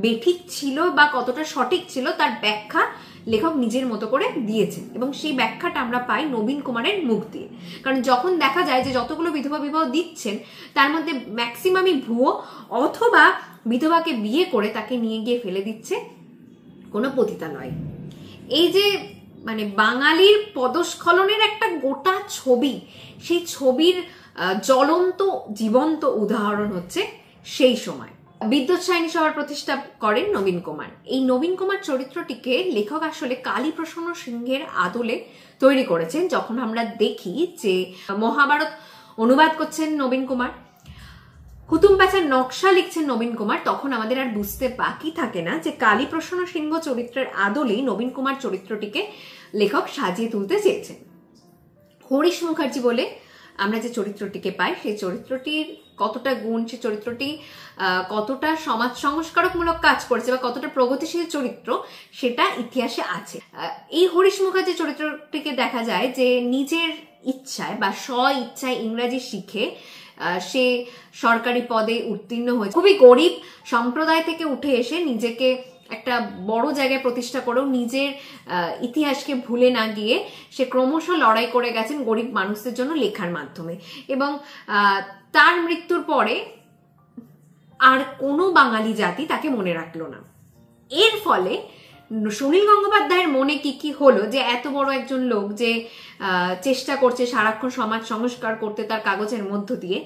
বেঠিক ছিল বা কতটা সঠিক ছিল তার ব্যাখ্যা লেখক নিজের মতো করে দিয়েছেন এবং সেই ব্যাখ্যাটা আমরা পাই নবীন কুমারের মুখ দিয়ে। কারণ যখন দেখা যায় যে যতগুলো বিধবা বিবাহ দিচ্ছেন তার মধ্যে ম্যাক্সিমামই ভুয়ো, অথবা বিধবাকে বিয়ে করে তাকে নিয়ে গিয়ে ফেলে দিচ্ছে কোনো পতিতালয়। এই যে মানে বাঙালির পদস্খলনের একটা গোটা ছবি, সেই ছবির জ্বলন্ত জীবন্ত উদাহরণ হচ্ছে সেই সময়। বিদ্যুৎ সায়নী সভার প্রতিষ্ঠা করেন নবীন কুমার। এই নবীন কুমার চরিত্রটিকে লেখক আসলে কালীপ্রসন্ন সিংহের আদলে তৈরি করেছেন। যখন আমরা দেখি যে মহাভারত অনুবাদ করছেন নবীন কুমার, হুতুম প্যাঁচার নকশা লিখছেন নবীন কুমার, তখন আমাদের আর বুঝতে বাকি থাকে না যে কালীপ্রসন্ন সিংহ চরিত্রের আদলেই নবীন কুমার চরিত্রটিকে লেখক সাজিয়ে তুলতে চেয়েছেন। হরিশ মুখার্জি বলে আমরা যে চরিত্রটিকে পাই সেই চরিত্রটির কতটা গুণ, সে চরিত্রটি কতটা সমাজ সংস্কারকমূলক কাজ করেছে বা কতটা প্রগতিশীল চরিত্র সেটা ইতিহাসে আছে। এই হরিশ মুখার্জি চরিত্রটিকে দেখা যায় যে নিজের ইচ্ছায় বা স্ব ইচ্ছায় ইংরাজি শিখে সে সরকারি পদে উত্তীর্ণ হয়েছে। খুবই গরিব সম্প্রদায় থেকে উঠে এসে নিজেকে একটা বড় জায়গায় প্রতিষ্ঠা করেও নিজের ইতিহাসকে ভুলে না গিয়ে সে ক্রমশ লড়াই করে গেছেন গরিব মানুষদের জন্য লেখার মাধ্যমে। এবং তার মৃত্যুর পরে আর কোনো বাঙালি জাতি তাকে মনে রাখলো না। এর ফলে সুনীল গঙ্গোপাধ্যায়ের মনে কি হলো যে এত বড় একজন লোক যে চেষ্টা করছে সারাক্ষণ সমাজ সংস্কার করতে তার কাগজের মধ্য দিয়ে,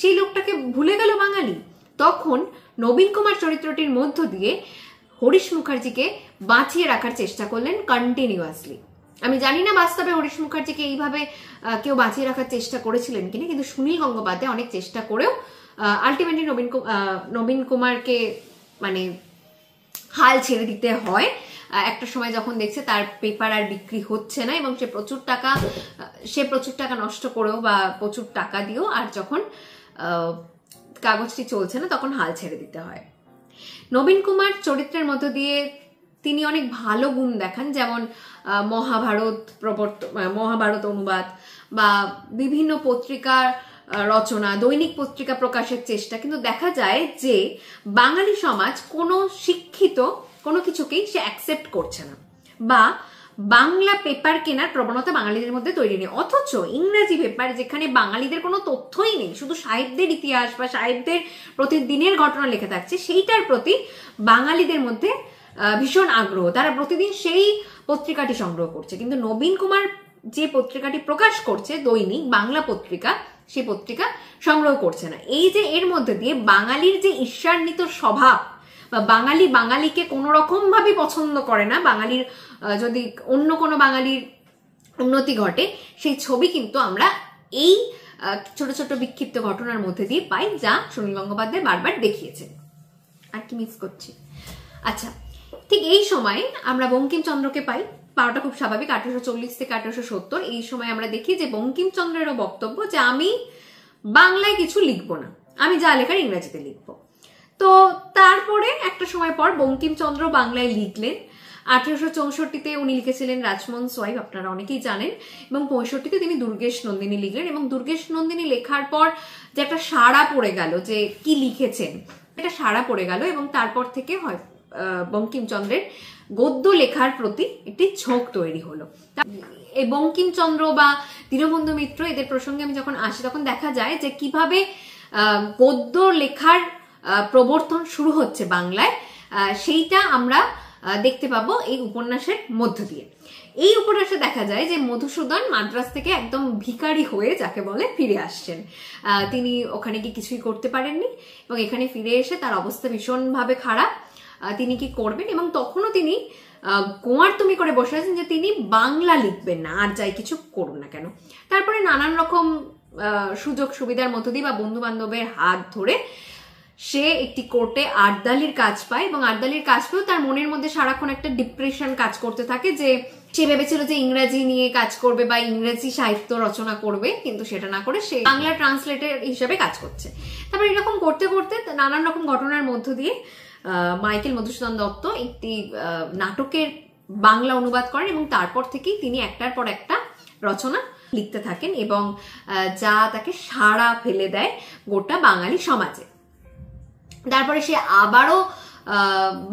সেই লোকটাকে ভুলে গেল বাঙালি। তখন নবীন কুমার চরিত্রটির মধ্য দিয়ে হরিশ মুখার্জিকে বাঁচিয়ে রাখার চেষ্টা করলেন কন্টিনিউয়াসলি। আমি জানি না বাস্তবে হরিশ মুখার্জিকে এইভাবে কেউ বাঁচিয়ে রাখার চেষ্টা করেছিলেন কিনা, কিন্তু সুনীল গঙ্গোপাধ্যায় অনেক চেষ্টা করেও আলটিমেটলি নবীন কুমারকে মানে হাল ছেড়ে দিতে হয়। একটা সময় যখন দেখছে তার পেপার আর বিক্রি হচ্ছে না এবং সে প্রচুর টাকা নষ্ট করেও বা প্রচুর টাকা দিয়েও আর যখন কাগজটি চলছে না তখন হাল ছেড়ে দিতে হয়। নবীন কুমার চরিত্রের মধ্য দিয়ে তিনি অনেক ভালো গুণ দেখান, যেমন মহাভারত অনুবাদ বা বিভিন্ন পত্রিকার রচনা, দৈনিক পত্রিকা প্রকাশের চেষ্টা। কিন্তু দেখা যায় যে বাঙালি সমাজ কোনো শিক্ষিত কোনো কিছুকেই সে অ্যাকসেপ্ট করছে না বা বাংলা পেপার কেনার প্রবণতা বাঙালিদের মধ্যে তৈরি নেই। অথচ ইংরেজি পেপার যেখানে বাঙালিদের কোনো তথ্যই নেই, শুধু সাহিত্যের ইতিহাস বা সাহিত্যের প্রতিদিনের ঘটনা লেখা থাকছে, সেইটার প্রতি বাঙালিদের মধ্যে ভীষণ আগ্রহ, তারা প্রতিদিন সেই পত্রিকাটি সংগ্রহ করছে। কিন্তু নবীন কুমার যে পত্রিকাটি প্রকাশ করছে দৈনিক বাংলা পত্রিকা, সেই পত্রিকা সংগ্রহ করছে না। এই যে এর মধ্যে দিয়ে বাঙালির যে ঈর্ষান্বিত স্বভাব বা বাঙালিকে কোনো রকম ভাবে পছন্দ করে না, বাঙালির যদি অন্য কোনো বাঙালির উন্নতি ঘটে সেই ছবি কিন্তু আমরা এই ছোট ছোট বিক্ষিপ্ত ঘটনার মধ্যে দিয়ে পাই, যা সুনীল গঙ্গোপাধ্যায় বারবার দেখিয়েছেন। আর কি মিস করছি? আচ্ছা, ঠিক এই সময় আমরা বঙ্কিমচন্দ্রকে পাই। পাওয়াটা খুব স্বাভাবিক, 1840 থেকে 1870 এই সময় আমরা দেখি যে বঙ্কিমচন্দ্রেরও বক্তব্য যে আমি বাংলায় কিছু লিখবো না, আমি যা লেখার ইংরেজিতে লিখবো। তো তারপরে একটা সময় পর বঙ্কিমচন্দ্র বাংলায় লিখলেন। 1864-তে উনি লিখেছিলেন রাজমোহন সোয়াইব, আপনারা অনেকেই জানেন, এবং 65-তে তিনি দুর্গেশ নন্দিনী লিখলেন। এবং দুর্গেশ নন্দিনী লেখার পর যে একটা সাড়া পড়ে গেল যে কি লিখেছেন, এটা সাড়া পড়ে গেল এবং তারপর থেকে হয় বঙ্কিমচন্দ্রের গদ্য লেখার প্রতি একটি ঝোঁক তৈরি হলো। এই বঙ্কিমচন্দ্র বা দীনবন্ধু মিত্র এদের প্রসঙ্গে আমি যখন আসি তখন দেখা যায় যে কিভাবে গদ্য লেখার প্রবর্তন শুরু হচ্ছে বাংলায়, সেইটা আমরা দেখতে পাবো এই উপন্যাসের মধ্য দিয়ে। এই উপন্যাসে দেখা যায় যে মধুসূদন মাদ্রাজ থেকে একদম ভিখারি হয়ে যাকে বলে ফিরে আসছেন। তিনি ওখানে গিয়ে কিছুই করতে পারেননি এবং এখানে ফিরে এসে তার অবস্থা ভীষণভাবে খারাপ। তিনি কি করবেন এবং তখনও তিনি গোয়ার তুমি করে বসে আছেন যে তিনি বাংলা লিখবেন না, আর যাই কিছু করুন না কেন। তারপরে নানান রকম সুযোগ সুবিধার মধ্য দিয়ে বা বন্ধু বান্ধবের হাত ধরে সে একটি কোর্টে আর্দালির কাজ পায় এবং আর্দালির কাজ পেয়েও তার মনের মধ্যে সারাক্ষণ একটা ডিপ্রেশন কাজ করতে থাকে যে সে ভেবেছিল যে ইংরেজি নিয়ে কাজ করবে বা ইংরেজি সাহিত্য রচনা করবে, কিন্তু সেটা না করে সে বাংলা ট্রান্সলেটর হিসেবে কাজ করছে। তারপর এরকম করতে করতে নানান রকম ঘটনার মধ্য দিয়ে মাইকেল মধুসূদন দত্ত একটি নাটকের বাংলা অনুবাদ করেন এবং তারপর থেকেই তিনি একটার পর একটা রচনা লিখতে থাকেন এবং যা তাকে সাড়া ফেলে দেয় গোটা বাঙালি সমাজে। তারপরে সে আবারও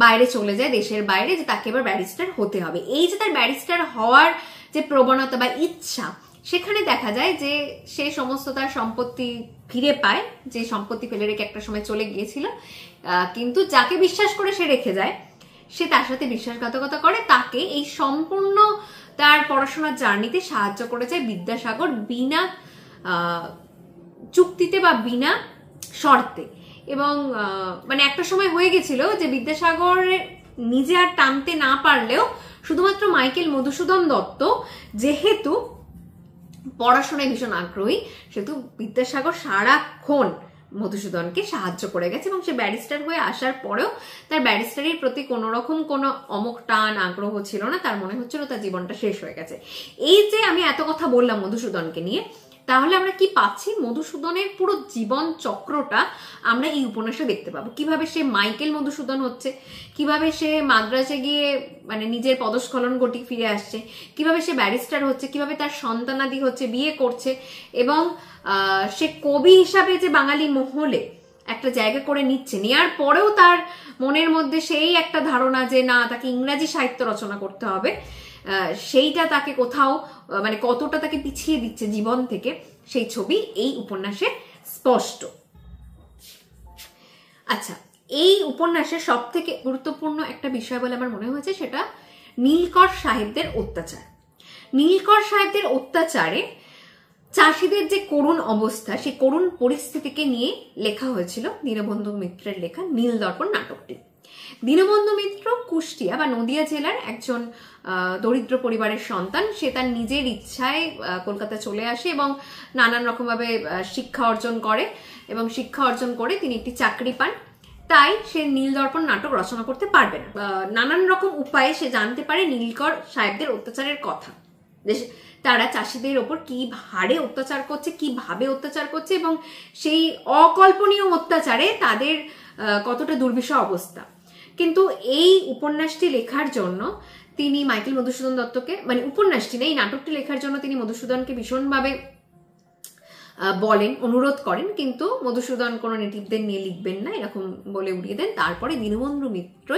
বাইরে চলে যায়, দেশের বাইরে, যে তাকে এবার ব্যারিস্টার হতে হবে। এই যে তার ব্যারিস্টার হওয়ার যে প্রবণতা বা ইচ্ছা, সেখানে দেখা যায় যে সে সমস্ত তার সম্পত্তি ফিরে পায়, যে সম্পত্তি ফেলে রেখে একটা সময় চলে গিয়েছিল। কিন্তু যাকে বিশ্বাস করে সে রেখে যায়, সে তার সাথে বিশ্বাসঘাতকতা করে, তাকে এই সম্পূর্ণ তার পড়াশোনার জার্নিতে সাহায্য করে যায় বিদ্যাসাগর, বিনা চুক্তিতে বা বিনা শর্তে। এবং মানে একটা সময় হয়ে গেছিল যে বিদ্যাসাগর নিজে আর টানতে না পারলেও শুধুমাত্র মাইকেল মধুসূদন দত্ত যেহেতু পড়াশোনায় ভীষণ আগ্রহী, সেহেতু বিদ্যাসাগর সারাক্ষণ মধুসূদনকে সাহায্য করে গেছে এবং সে ব্যারিস্টার হয়ে আসার পরেও তার ব্যারিস্টারির প্রতি কোনো রকম কোনো অমুক টান আগ্রহ ছিল না, তার মনে হচ্ছিল তার জীবনটা শেষ হয়ে গেছে। এই যে আমি এত কথা বললাম মধুসূদনকে নিয়ে, তাহলে আমরা কি পাচ্ছি, মধুসূদনের পুরো জীবন চক্রটা আমরা এই উপন্যাসে দেখতে পাবো। কিভাবে সে মাইকেল মধুসূদন হচ্ছে, কিভাবে সে মাদ্রাসে গিয়ে মানে নিজের পদস্খলন ঘটিয়ে ফিরে আসছে, কিভাবে সে ব্যারিস্টার হচ্ছে, কিভাবে তার সন্তানাদি হচ্ছে, বিয়ে করছে, এবং সে কবি হিসাবে যে বাঙালি মহলে একটা জায়গা করে নিচ্ছে, নেওয়ার পরেও তার মনের মধ্যে সেই একটা ধারণা যে না, তাকে ইংরাজি সাহিত্য রচনা করতে হবে, সেইটা তাকে কোথাও মানে কতটা তাকে পিছিয়ে দিচ্ছে জীবন থেকে, সেই ছবি এই উপন্যাসে স্পষ্ট। আচ্ছা, এই উপন্যাসের সব থেকে গুরুত্বপূর্ণ একটা বিষয় বলে আমার মনে হয়েছে, সেটা নীলকর সাহেবদের অত্যাচার। নীলকর সাহেবদের অত্যাচারে চাষিদের যে করুণ অবস্থা, সেই করুণ পরিস্থিতিকে নিয়ে লেখা হয়েছিল দীনবন্ধু মিত্রের লেখা নীলদর্পণ নাটকটি। দীনবন্ধু মিত্র কুষ্টিয়া বা নদিয়া জেলার একজন দরিদ্র পরিবারের সন্তান। সে তার নিজের ইচ্ছায় কলকাতা চলে আসে এবং নানান রকমভাবে শিক্ষা অর্জন করে, এবং শিক্ষা অর্জন করে তিনি একটি চাকরি পান। তাই সে নীলদর্পণ নাটক রচনা করতে পারবে না। নানান রকম উপায়ে সে জানতে পারে নীলকর সাহেবদের অত্যাচারের কথা, তারা চাষিদের ওপর কি হারে অত্যাচার করছে, কিভাবে অত্যাচার করছে, এবং সেই অকল্পনীয় অত্যাচারে তাদের কতটা দুর্বিষহ অবস্থা। কিন্তু এই উপন্যাসটি লেখার জন্য তিনি মাইকেল মধুসূদন দত্তকে, মানে উপন্যাসটি না, এই নাটকটি লেখার জন্য তিনি মধুসূদনকে ভীষণভাবে বলেন, অনুরোধ করেন, কিন্তু মধুসূদন কোনো নেটিভদের নিয়ে লিখবেন না এরকম বলে উড়িয়ে দেন। তারপরে দীনবন্ধু মিত্র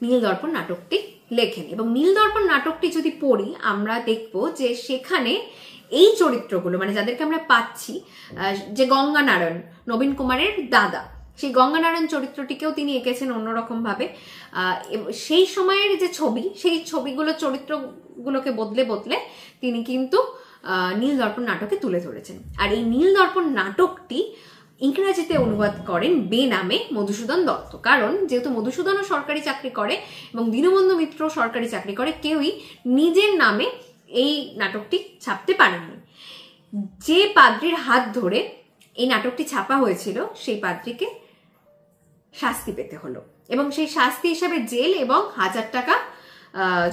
নীলদর্পণ নাটকটি লেখেন, এবং নীলদর্পণ নাটকটি যদি পড়ি আমরা দেখব যে সেখানে এই চরিত্রগুলো, মানে যাদেরকে আমরা পাচ্ছি, যে গঙ্গানারায়ণ নবীন কুমারের দাদা, সেই গঙ্গানারায়ণ চরিত্রটিকেও তিনি এঁকেছেন অন্যরকম ভাবে। সেই সময়ের যে ছবি, সেই ছবিগুলো চরিত্রগুলোকে বদলে বদলে তিনি কিন্তু নীলদর্পণ নাটকে তুলে ধরেছেন। আর এই নীলদর্পণ নাটকটি ইংরেজিতে অনুবাদ করেন বেনামে মধুসূদন দত্ত। কারণ যেহেতু মধুসূদনও সরকারি চাকরি করে এবং দীনবন্ধু মিত্র সরকারি চাকরি করে, কেউই নিজের নামে এই নাটকটি ছাপতে পারেননি। যে পাদ্রির হাত ধরে এই নাটকটি ছাপা হয়েছিল, সেই পাদ্রিকে শাস্তি পেতে হলো, এবং সেই শাস্তি হিসাবে জেল এবং 1000 টাকা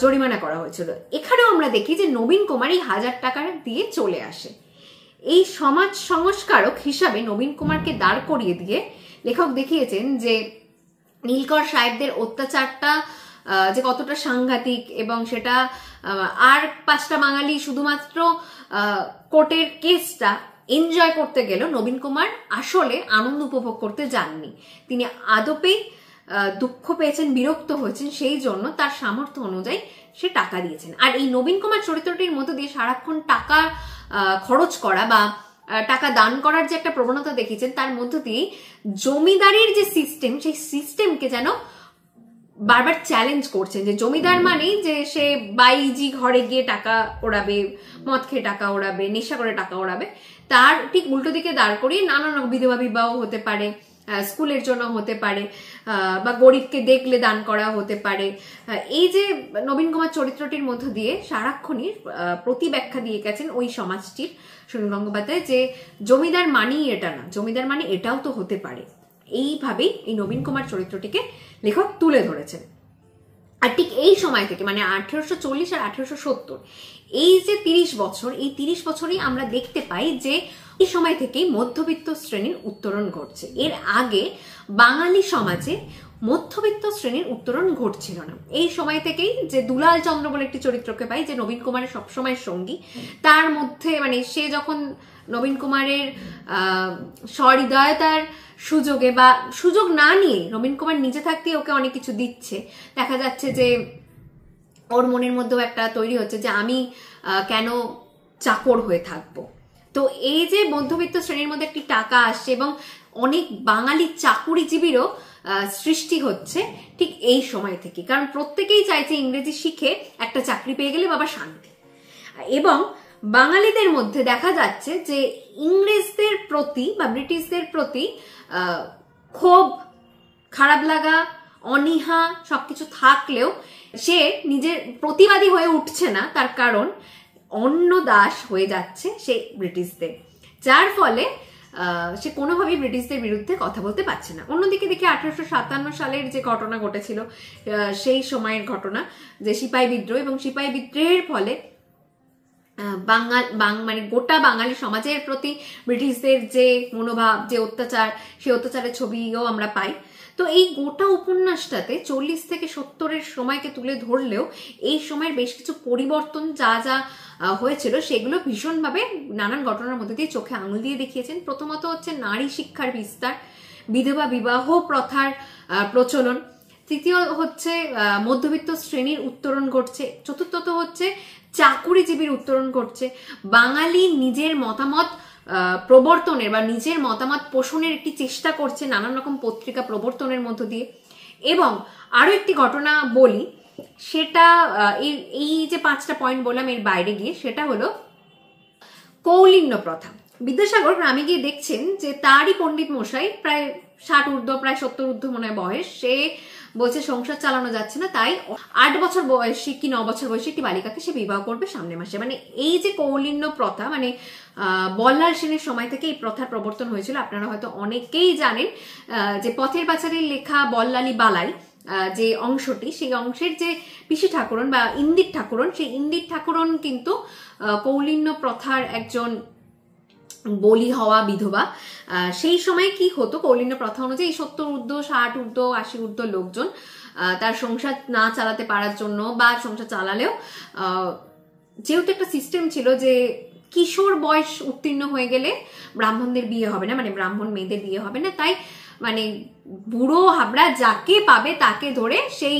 জরিমানা করা হয়েছিল। এখানেও আমরা দেখি যে নবীন কুমার এই 1000 টাকা দিয়ে চলে আসে। এই সমাজ সংস্কারক হিসাবে নবীন কুমারকে দাঁড় করিয়ে দিয়ে লেখক দেখিয়েছেন যে নীলকর সাহেবদের অত্যাচারটা যে কতটা সাংঘাতিক, এবং সেটা আর 5টা বাঙালি শুধুমাত্র কোর্টের কেসটা এনজয় করতে গেল, নবীন কুমার আসলে আনন্দ উপভোগ করতে যাননি। তিনি আদপেই দুঃখ পেয়েছেন, বিরক্ত হয়েছেন, সেই জন্য তার সামর্থ্য অনুযায়ী সে টাকা দিয়েছেন। আর এই নবীন কুমার চরিত্রটির মধ্য দিয়ে সারাক্ষণ টাকা খরচ করা বা টাকা দান করার যে একটা প্রবণতা দেখিয়েছেন, তার মধ্য দিয়ে জমিদারির যে সিস্টেম, সেই সিস্টেমকে যেন বারবার চ্যালেঞ্জ করছেন। যে জমিদার মানেই যে সে বাইজি ঘরে গিয়ে টাকা ওড়াবে, মদ খেয়ে টাকা ওড়াবে, নেশা করে টাকা ওড়াবে, তার ঠিক উল্টো দিকে দাঁড় করিয়ে নানান রকম বিধবা বিবাহ হতে পারে, স্কুলের জন্য হতে পারে, বা গরিবকে দেখলে দান করা হতে পারে। এই যে নবীন কুমার চরিত্রটির মধ্য দিয়ে সারাক্ষণই প্রতিব্যাখ্যা দিয়ে গেছেন ওই সমাজটির সুনীল গঙ্গোপাধ্যায়, যে জমিদার মানেই এটা না, জমিদার মানে এটাও তো হতে পারে। এইভাবেই এই নবীন কুমার চরিত্রটিকে লেখক তুলে ধরেছেন। আর ঠিক এই সময় থেকে, মানে 1840 আর 1870, এই যে 30 বছর, এই 30 বছরই আমরা দেখতে পাই যে এই সময় থেকেই মধ্যবিত্ত শ্রেণীর উত্তরণ ঘটছে। এর আগে বাঙালি সমাজে মধ্যবিত্ত শ্রেণীর উত্তরণ ঘটছিল না। এই সময় থেকেই যে দুলাল চন্দ্র বলে একটি চরিত্রকে পাই, যে নবীন কুমারের সবসময় সঙ্গী, তার মধ্যে মানে সে যখন নবীন কুমারের সহৃদয়তার সুযোগে বা সুযোগ না নিয়ে নবীন কুমার নিজে থাকতে ওকে অনেক কিছু দিচ্ছে, দেখা যাচ্ছে যে ওর মনের মধ্যেও একটা তৈরি হচ্ছে যে আমি কেন চাকর হয়ে থাকবো। তো এই যে মধ্যবিত্ত শ্রেণীর মধ্যে একটি টাকা আসছে এবং অনেক বাঙালি চাকুরিজীবীরও সৃষ্টি হচ্ছে ঠিক এই সময় থেকে, কারণ প্রত্যেকেই চাইছে ইংরেজি শিখে একটা চাকরি পেয়ে গেলে বাবা শান্তি। এবং বাঙালিদের মধ্যে দেখা যাচ্ছে যে ইংরেজদের প্রতি বা ব্রিটিশদের প্রতি ক্ষোভ, খারাপ লাগা, অনীহা সবকিছু থাকলেও সে নিজের প্রতিবাদী হয়ে উঠছে না, তার কারণ অন্য দাস হয়ে যাচ্ছে সে ব্রিটিশদের, যার ফলে সে কোনোভাবেই ব্রিটিশদের বিরুদ্ধে কথা বলতে পারছে না। অন্যদিকে দেখি 1857 সালের যে ঘটনা ঘটেছিল, সেই সময়ের ঘটনা, যে সিপাহী বিদ্রোহ, এবং সিপাহী বিদ্রোহের ফলে মানে গোটা বাঙালি সমাজের প্রতি ব্রিটিশদের যে মনোভাব, যে অত্যাচার, সেই অত্যাচারের ছবিও আমরা পাই। তো এই গোটা উপন্যাসটাতে 40 থেকে 70-এর সময়কে তুলে ধরলেও এই সময়ের বেশ কিছু পরিবর্তন যা যা হয়েছিল সেগুলো ভীষণভাবে নানান ঘটনার মধ্যে দিয়ে চোখে আঙুল দিয়ে দেখিয়েছেন। প্রথমত হচ্ছে নারী শিক্ষার বিস্তার, বিধবা বিবাহ প্রথার প্রচলন, তৃতীয় হচ্ছে মধ্যবিত্ত শ্রেণীর উত্তরণ ঘটছে, চতুর্থত হচ্ছে চাকুরিজীবীর উত্তরণ ঘটছে, বাঙালি নিজের মতামত প্রবর্তনের বা নিজের মতামত পোষণের একটি চেষ্টা করছে নানান রকম পত্রিকা প্রবর্তনের মধ্য দিয়ে। এবং আরো একটি ঘটনা বলি, সেটা এই যে 5টা পয়েন্ট বললাম এর বাইরে গিয়ে, সেটা হলো কৌলিন্য প্রথা। বিদ্যাসাগর গ্রামে গিয়ে দেখছেন যে তারই পণ্ডিত মশাই প্রায় 60 ঊর্ধ্ব, প্রায় 70 ঊর্ধ্ব মনে হয় বয়স, সে বলছে সংসার চালানো যাচ্ছে না, তাই 8 বছর বয়সী কি 9 বছর বয়সী একটি বালিকাকে সে বিবাহ করবে সামনে মাসে। মানে এই যে কৌলিন্য প্রথা, মানে বল্লাল সেনের সময় থেকে এই প্রথার প্রবর্তন হয়েছিল। আপনারা হয়তো অনেকেই জানেন যে পথের পাঁচালী লেখা বল্লালী বালাই যে অংশটি, সেই অংশের যে পিসি ঠাকুরন বা ইন্দির ঠাকুরন, সেই ইন্দির ঠাকুরন কিন্তু কৌলিন্য প্রথার একজন বলি হওয়া বিধবা। সেই সময় কি হতো, কৌলিন্য প্রথা অনুযায়ী 70 ঊর্ধ্ব, 60 ঊর্ধ্ব, 80 ঊর্ধ্ব লোকজন তার সংসার না চালাতে পারার জন্য বা সংসার চালালেও যেহেতু একটা সিস্টেম ছিল যে কিশোর বয়স উত্তীর্ণ হয়ে গেলে ব্রাহ্মণদের বিয়ে হবে না, মানে ব্রাহ্মণ মেয়েদের বিয়ে হবে না, তাই মানে বুড়ো হাবড়া যাকে পাবে তাকে ধরে সেই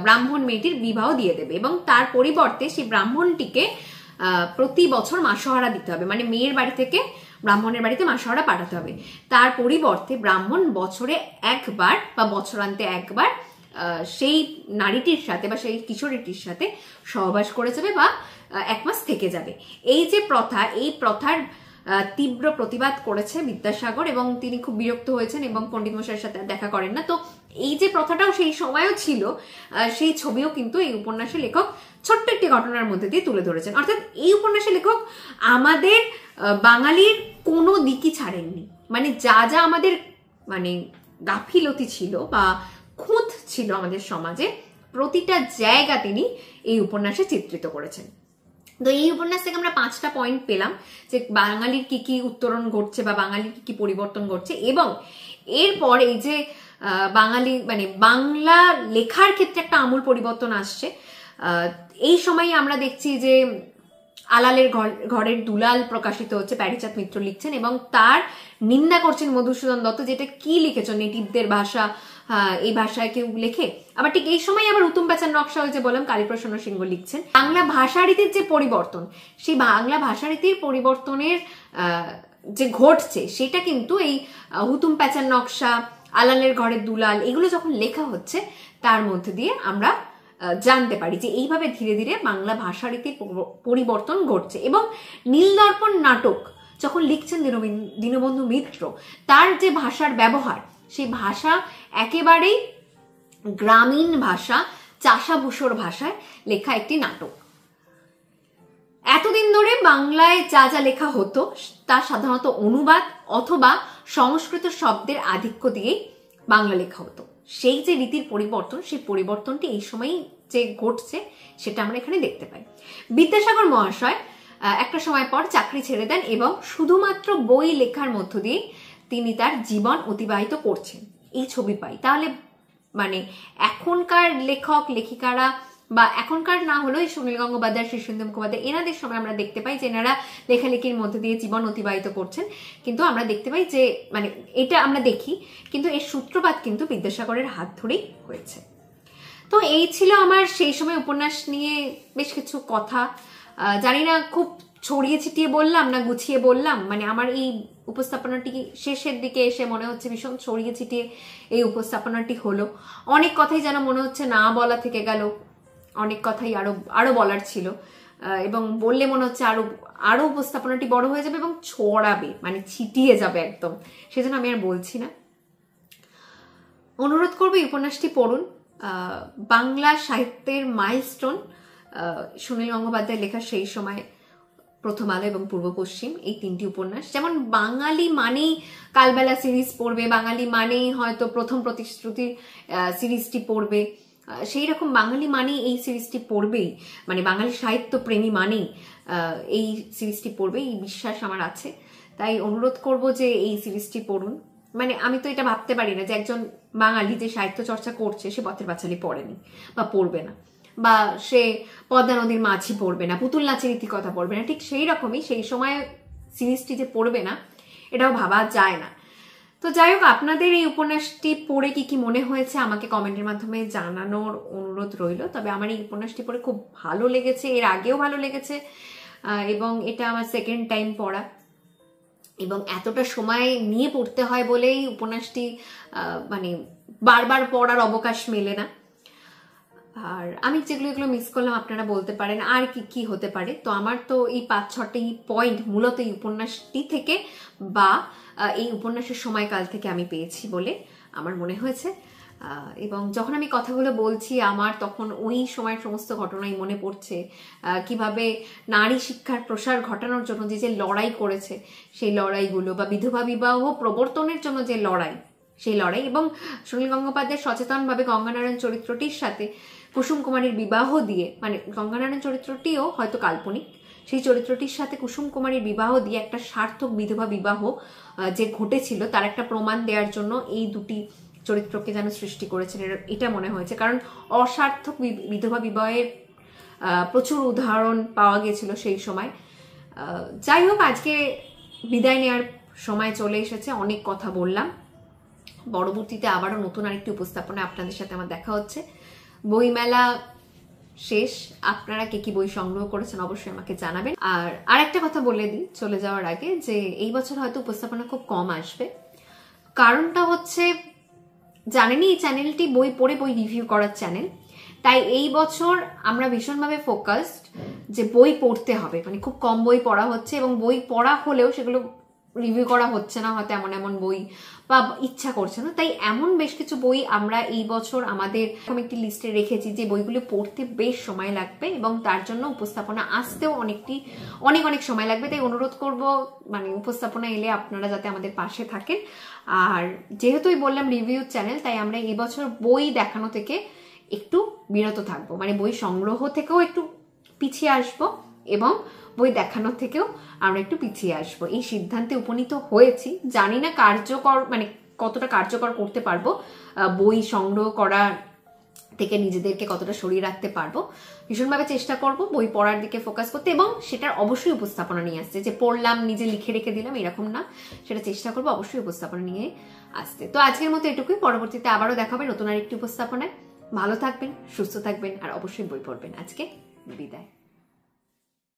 ব্রাহ্মণ মেয়েটির বিবাহ দিয়ে দেবে এবং তার পরিবর্তে সেই ব্রাহ্মণটিকে প্রতি বছর মাসোহারা দিতে হবে। মানে মেয়ের বাড়ি থেকে ব্রাহ্মণের বাড়িতে মাসোহারা পাঠাতে হবে। তার পরিবর্তে ব্রাহ্মণ বছরে একবার বা বছরান্তে একবার সেই নারীটির সাথে বা সেই কিশোরীটির সাথে সহবাস করে যাবে বা 1 মাস থেকে যাবে। এই যে প্রথা, এই প্রথার তীব্র প্রতিবাদ করেছে বিদ্যাসাগর এবং তিনি খুব বিরক্ত হয়েছেন এবং পণ্ডিত মশাইয়ের সাথে দেখা করেন না। তো এই যে প্রথাটাও সেই সময়ও ছিল, সেই ছবিও কিন্তু এই উপন্যাসের লেখক ছোট্ট একটি ঘটনার মধ্যে দিয়ে তুলে ধরেছেন। অর্থাৎ এই উপন্যাসের লেখক আমাদের বাঙালির কোনো দিকই ছাড়েননি। মানে যা যা আমাদের মানে গাফিলতি ছিল বা খুঁত ছিল আমাদের সমাজে, প্রতিটা জায়গা তিনি এই উপন্যাসে চিত্রিত করেছেন। তো এই উপন্যাস থেকে আমরা 5টা পয়েন্ট পেলাম যে বাঙালির কি কি উত্তরণ ঘটছে বা বাঙালির কি কি পরিবর্তন ঘটছে। এবং এরপর এই যে বাঙালি মানে বাংলা লেখার ক্ষেত্রে একটা আমূল পরিবর্তন আসছে। এই সময় আমরা দেখছি যে আলালের ঘরের দুলাল প্রকাশিত হচ্ছে, প্যারীচাঁদ মিত্র লিখছেন এবং তার নিন্দা করছেন মধুসূদন দত্ত, যেটা কি লিখেছেন নেটিভদের ভাষা, এই ভাষায় কেউ লেখে। আবার ঠিক এই সময় আবার উতুম প্যাঁচার নকশা হয়েছে বললাম, কালীপ্রসন্ন সিংহ লিখছেন। বাংলা ভাষারীতির যে পরিবর্তন, সেই বাংলা ভাষারীতির পরিবর্তনের যে ঘটছে সেটা কিন্তু এই হুতুম প্যাঁচার নকশা, আলালের ঘরের দুলাল, এগুলো যখন লেখা হচ্ছে তার মধ্যে দিয়ে আমরা জানতে পারি যে এইভাবে ধীরে ধীরে বাংলা ভাষারীতির পরিবর্তন ঘটছে। এবং নীলদর্পণ নাটক যখন লিখছেন দীনবন্ধু মিত্র, তার যে ভাষার ব্যবহার, সেই ভাষা একেবারেই গ্রামীণ ভাষা, চাষাভূষর ভাষায় লেখা একটি নাটক। এতদিন ধরে বাংলায় যা যা লেখা হতো তা সাধারণত অনুবাদ অথবা সংস্কৃত শব্দের আধিক্য দিয়েই বাংলা লেখা হতো। সেই যে রীতির পরিবর্তন, সেই পরিবর্তনটি এই সময়ই যে ঘটছে সেটা আমরা এখানে দেখতে পাই। বিদ্যাসাগর মহাশয় একটা সময় পর চাকরি ছেড়ে দেন এবং শুধুমাত্র বই লেখার মধ্য দিয়ে তিনি তার জীবন অতিবাহিত করছেন, এই ছবি পাই। তাহলে মানে এখনকার লেখক লেখিকারা বা এখনকার না হলেও সুনীল গঙ্গোপাধ্যায়, শীর্ষেন্দু মুখোপাধ্যায়, এনাদের সময় আমরা দেখতে পাই যে এনারা লেখালেখির মধ্যে দিয়ে জীবন অতিবাহিত করছেন। কিন্তু আমরা দেখতে পাই যে মানে এটা আমরা দেখি, কিন্তু এর সূত্রপাত কিন্তু বিদ্যাসাগরের হাত ধরেই হয়েছে। তো এই ছিল আমার সেই সময় উপন্যাস নিয়ে বেশ কিছু কথা। জানি না খুব ছড়িয়ে ছিটিয়ে বললাম না গুছিয়ে বললাম, মানে আমার এই উপস্থাপনাটি শেষের দিকে এসে মনে হচ্ছে ভীষণ ছড়িয়ে ছিটিয়ে এই উপস্থাপনাটি হলো। অনেক কথাই যেন মনে হচ্ছে না বলা থেকে গেল, অনেক কথাই আরো বলার ছিল এবং বললে মনে হচ্ছে আরো উপস্থাপনাটি বড় হয়ে যাবে এবং ছড়াবে, মানে ছিটিয়ে যাবে একদম। সেজন্য আমি আর বলছি না। অনুরোধ করবো এই উপন্যাসটি পড়ুন। বাংলা সাহিত্যের মাইলস্টোন সুনীল গঙ্গোপাধ্যায় লেখা সেই সময়, প্রথম আলো এবং পূর্ব পশ্চিম, এই 3টি উপন্যাস। যেমন বাঙালি মানেই কালবেলা সিরিজ পড়বে, বাঙালি মানেই হয়তো প্রথম প্রতিশ্রুতির সিরিজটি পড়বে, সেই রকম বাঙালি মানেই এই সিরিজটি পড়বেই। মানে বাঙালি সাহিত্য প্রেমী মানেই এই সিরিজটি পড়বে, এই বিশ্বাস আমার আছে। তাই অনুরোধ করব যে এই সিরিজটি পড়ুন। মানে আমি তো এটা ভাবতে পারি না যে একজন বাঙালি যে সাহিত্য চর্চা করছে সে পথের পাঁচালী পড়েনি বা পড়বে না, বা সে পদ্মা নদীর মাঝি পড়বে না, পুতুল নাচের ইতিকথা পড়বে না। ঠিক সেই রকমই সেই সময় সিরিজটি যে পড়বে না এটাও ভাবা যায় না। তো যাই হোক, আপনাদের এই উপন্যাসটি পড়ে কি কি মনে হয়েছে আমাকে কমেন্টের মাধ্যমে জানানোর অনুরোধ রইল। তবে আমার এই উপন্যাসটি পড়ে খুব ভালো লেগেছে, এর আগেও ভালো লেগেছে, এবং এটা আমার সেকেন্ড টাইম পড়া, এবং এতটা সময় নিয়ে পড়তে হয় বলেই উপন্যাসটি মানে বারবার পড়ার অবকাশ মেলে না। আর আমি যেগুলো মিস করলাম আপনারা বলতে পারেন আর কি কি হতে পারে। তো আমার তো এই 5-6টি পয়েন্ট মূলত এই উপন্যাসটি থেকে বা এই উপন্যাসের সময়কাল থেকে আমি পেয়েছি বলে আমার মনে হয়েছে। এবং যখন আমি কথাগুলো বলছি আমার তখন ওই সময়ের সমস্ত ঘটনাই মনে পড়ছে, কিভাবে নারী শিক্ষার প্রসার ঘটানোর জন্য যে লড়াই করেছে সেই লড়াইগুলো, বা বিধবা বিবাহ প্রবর্তনের জন্য যে লড়াই, সেই লড়াই, এবং সুনীল গঙ্গোপাধ্যায়ের সচেতনভাবে গঙ্গানারায়ণ চরিত্রটির সাথে কুসুম কুমারীর বিবাহ দিয়ে, মানে গঙ্গানারায়ণ চরিত্রটিও হয়তো কাল্পনিক, সেই চরিত্রটির সাথে কুসুম কুমারীর বিবাহ দিয়ে একটা সার্থক বিধবা বিবাহ যে ঘটেছিল তার একটা প্রমাণ দেওয়ার জন্য এই দুটি চরিত্রকে যেন সৃষ্টি করেছেন, এটা মনে হয়েছে। কারণ অসার্থক বিধবা বিবাহের প্রচুর উদাহরণ পাওয়া গেছিল সেই সময়। যাই হোক, আজকে বিদায় নেওয়ার সময় চলে এসেছে, অনেক কথা বললাম। পরবর্তীতে আবারও নতুন আরেকটি উপস্থাপনা আপনাদের সাথে আমার দেখা হচ্ছে। বইমেলা শেষ, আপনারা কে কি বই সংগ্রহ করেছেন অবশ্যই আমাকে জানাবেন। আর আরেকটা কথা বলে দিই চলে যাওয়ার আগে, যে এই বছর হয়তো উপস্থাপনা খুব কম আসবে। কারণটা হচ্ছে, জানেনই এই চ্যানেলটি বই পড়ে বই রিভিউ করার চ্যানেল, তাই এই বছর আমরা ভীষণভাবে ফোকাসড যে বই পড়তে হবে, মানে খুব কম বই পড়া হচ্ছে, এবং বই পড়া হলেও সেগুলো রিভিউ করা হচ্ছে না, হয়তো এমন এমন বই বা ইচ্ছা করছে না। তাই এমন বেশ কিছু বই আমরা এই বছর আমাদের একটি লিস্টে রেখেছি যে বইগুলো পড়তে বেশ সময় লাগবে, এবং তার জন্য উপস্থাপনা আসতেও অনেক সময় লাগবে। তাই অনুরোধ করব, মানে উপস্থাপনা এলে আপনারা যাতে আমাদের পাশে থাকেন। আর যেহেতুই বললাম রিভিউ চ্যানেল, তাই আমরা এই বছর বই দেখানো থেকে একটু বিরত থাকবো, মানে বই সংগ্রহ থেকেও একটু পিছিয়ে আসবো এবং বই দেখানো থেকেও আমরা একটু পিছিয়ে আসবো, এই সিদ্ধান্তে উপনীত হয়েছি। জানি না কার্যকর, মানে কতটা কার্যকর করতে পারবো, বই সংগ্রহ করা থেকে নিজেদেরকে কতটা সরিয়ে রাখতে পারবো। ভীষণভাবে চেষ্টা করব বই পড়ার দিকে ফোকাস করতে, এবং সেটার অবশ্যই উপস্থাপনা নিয়ে আসছে, যে পড়লাম নিজে লিখে রেখে দিলাম এরকম না, সেটা চেষ্টা করবো অবশ্যই উপস্থাপনা নিয়ে আসতে। তো আজকের মতো এটুকুই, পরবর্তীতে আবারও দেখা হবে নতুন আরেকটি উপস্থাপনায়। ভালো থাকবেন, সুস্থ থাকবেন, আর অবশ্যই বই পড়বেন। আজকে বিদায়।